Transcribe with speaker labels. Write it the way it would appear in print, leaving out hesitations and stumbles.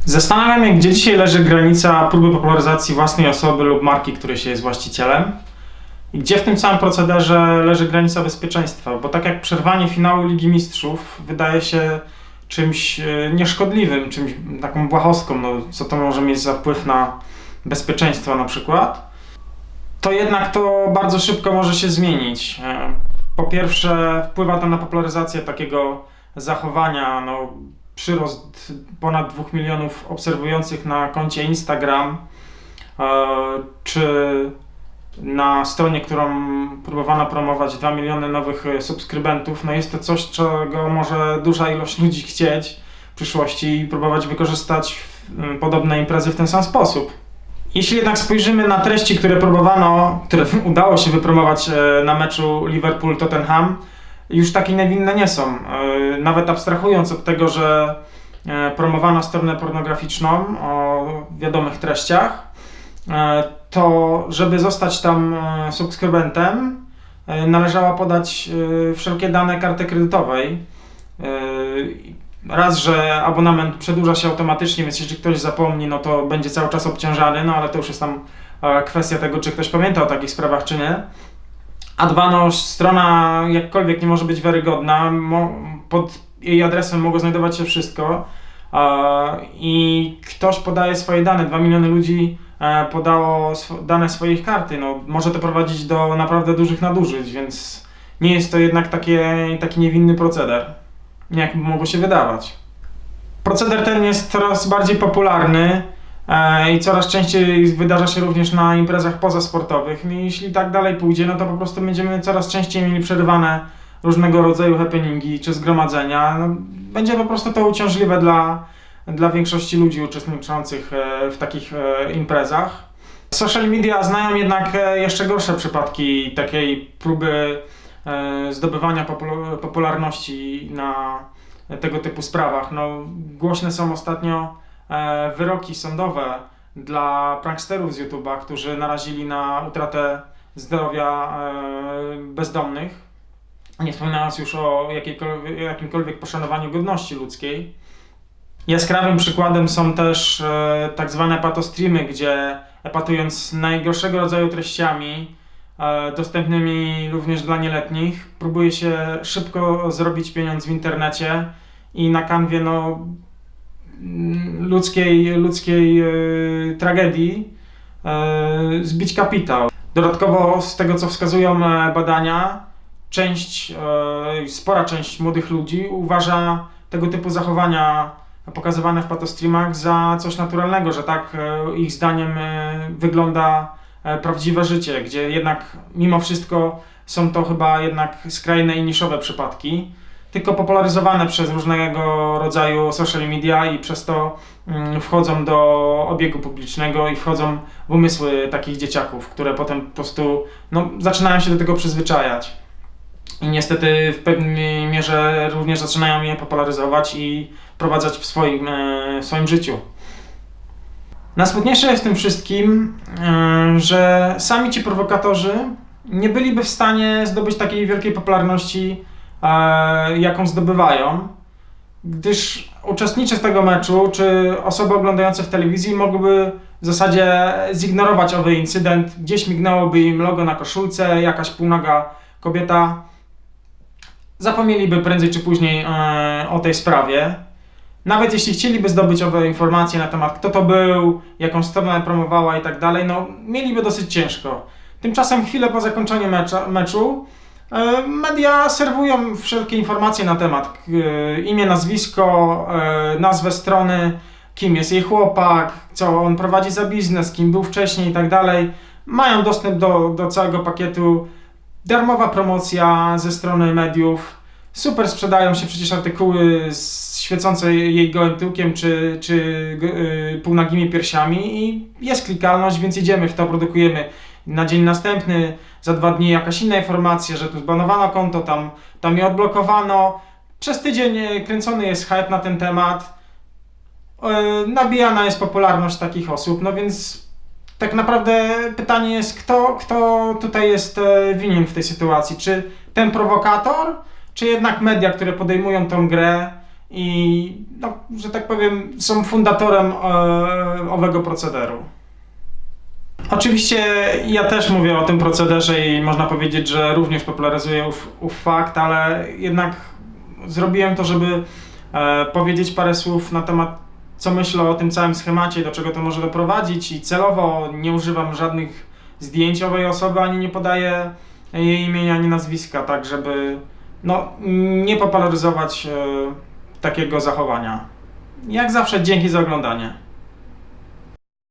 Speaker 1: Zastanawiam się, gdzie dzisiaj leży granica próby popularyzacji własnej osoby lub marki, której się jest właścicielem. I gdzie w tym całym procederze leży granica bezpieczeństwa, bo tak jak przerwanie finału Ligi Mistrzów wydaje się czymś nieszkodliwym, czymś taką błahostką, no, co to może mieć za wpływ na bezpieczeństwo na przykład, to jednak to bardzo szybko może się zmienić. Po pierwsze, wpływa to na popularyzację takiego zachowania, no, przyrost ponad 2 milionów obserwujących na koncie Instagram, czy na stronie, którą próbowano promować 2 miliony nowych subskrybentów, no jest to coś, czego może duża ilość ludzi chcieć w przyszłości i próbować wykorzystać podobne imprezy w ten sam sposób. Jeśli jednak spojrzymy na treści, które udało się wypromować na meczu Liverpool-Tottenham, już takie niewinne nie są. Nawet abstrahując od tego, że promowano stronę pornograficzną o wiadomych treściach, to żeby zostać tam subskrybentem, należało podać wszelkie dane karty kredytowej. Raz, że abonament przedłuża się automatycznie, więc jeśli ktoś zapomni, no to będzie cały czas obciążany, no ale to już jest tam kwestia tego, czy ktoś pamięta o takich sprawach, czy nie. A dwa, no strona jakkolwiek nie może być wiarygodna, pod jej adresem mogło znajdować się wszystko i ktoś podaje swoje dane, 2 miliony ludzi podało dane swojej karty, no może to prowadzić do naprawdę dużych nadużyć, więc nie jest to jednak taki niewinny proceder, jak mogło się wydawać. Proceder ten jest coraz bardziej popularny i coraz częściej wydarza się również na imprezach pozasportowych. I jeśli tak dalej pójdzie, no to po prostu będziemy coraz częściej mieli przerywane różnego rodzaju happeningi czy zgromadzenia. No, będzie po prostu to uciążliwe dla większości ludzi uczestniczących w takich imprezach. Social media znają jednak jeszcze gorsze przypadki takiej próby zdobywania popularności na tego typu sprawach. No, głośne są ostatnio wyroki sądowe dla pranksterów z YouTube'a, którzy narazili na utratę zdrowia bezdomnych, nie wspominając już o jakimkolwiek poszanowaniu godności ludzkiej. Jaskrawym przykładem są też tak zwane epatostreamy, gdzie epatując najgorszego rodzaju treściami, dostępnymi również dla nieletnich, próbuje się szybko zrobić pieniądz w internecie i na kanwie ludzkiej tragedii zbić kapitał. Dodatkowo z tego, co wskazują badania, spora część młodych ludzi uważa tego typu zachowania pokazywane w patostreamach za coś naturalnego, że tak ich zdaniem wygląda prawdziwe życie, gdzie jednak mimo wszystko są to chyba jednak skrajne i niszowe przypadki, tylko popularyzowane przez różnego rodzaju social media i przez to wchodzą do obiegu publicznego i wchodzą w umysły takich dzieciaków, które potem po prostu zaczynają się do tego przyzwyczajać. I niestety w pewnej mierze również zaczynają je popularyzować i wprowadzać w swoim życiu. Najsmutniejsze jest w tym wszystkim, że sami ci prowokatorzy nie byliby w stanie zdobyć takiej wielkiej popularności, jaką zdobywają, gdyż uczestnicy tego meczu, czy osoby oglądające w telewizji mogłyby w zasadzie zignorować owy incydent, gdzieś mignęłoby im logo na koszulce, jakaś półnaga kobieta, zapomnieliby prędzej czy później o tej sprawie. Nawet jeśli chcieliby zdobyć owe informacje na temat, kto to był, jaką stronę promowała i tak dalej, mieliby dosyć ciężko. Tymczasem chwilę po zakończeniu meczu media serwują wszelkie informacje na temat imię, nazwisko, nazwę strony, kim jest jej chłopak, co on prowadzi za biznes, kim był wcześniej i tak dalej. Mają dostęp do całego pakietu, darmowa promocja ze strony mediów, super sprzedają się przecież artykuły świecące jej gołym tyłkiem czy półnagimi piersiami i jest klikalność, więc idziemy w to, produkujemy. Na dzień następny, za 2 dni jakaś inna informacja, że tu zbanowano konto, tam je odblokowano. Przez tydzień kręcony jest hype na ten temat. Nabijana jest popularność takich osób, no więc tak naprawdę pytanie jest, kto tutaj jest winien w tej sytuacji? Czy ten prowokator, czy jednak media, które podejmują tą grę i no, że tak powiem, są fundatorem owego procederu. Oczywiście ja też mówię o tym procederze i można powiedzieć, że również popularyzuję ów fakt, ale jednak zrobiłem to, żeby powiedzieć parę słów na temat, co myślę o tym całym schemacie, do czego to może doprowadzić, i celowo nie używam żadnych zdjęć owej osoby, ani nie podaję jej imienia, ani nazwiska, tak żeby no, nie popularyzować takiego zachowania. Jak zawsze, dzięki za oglądanie.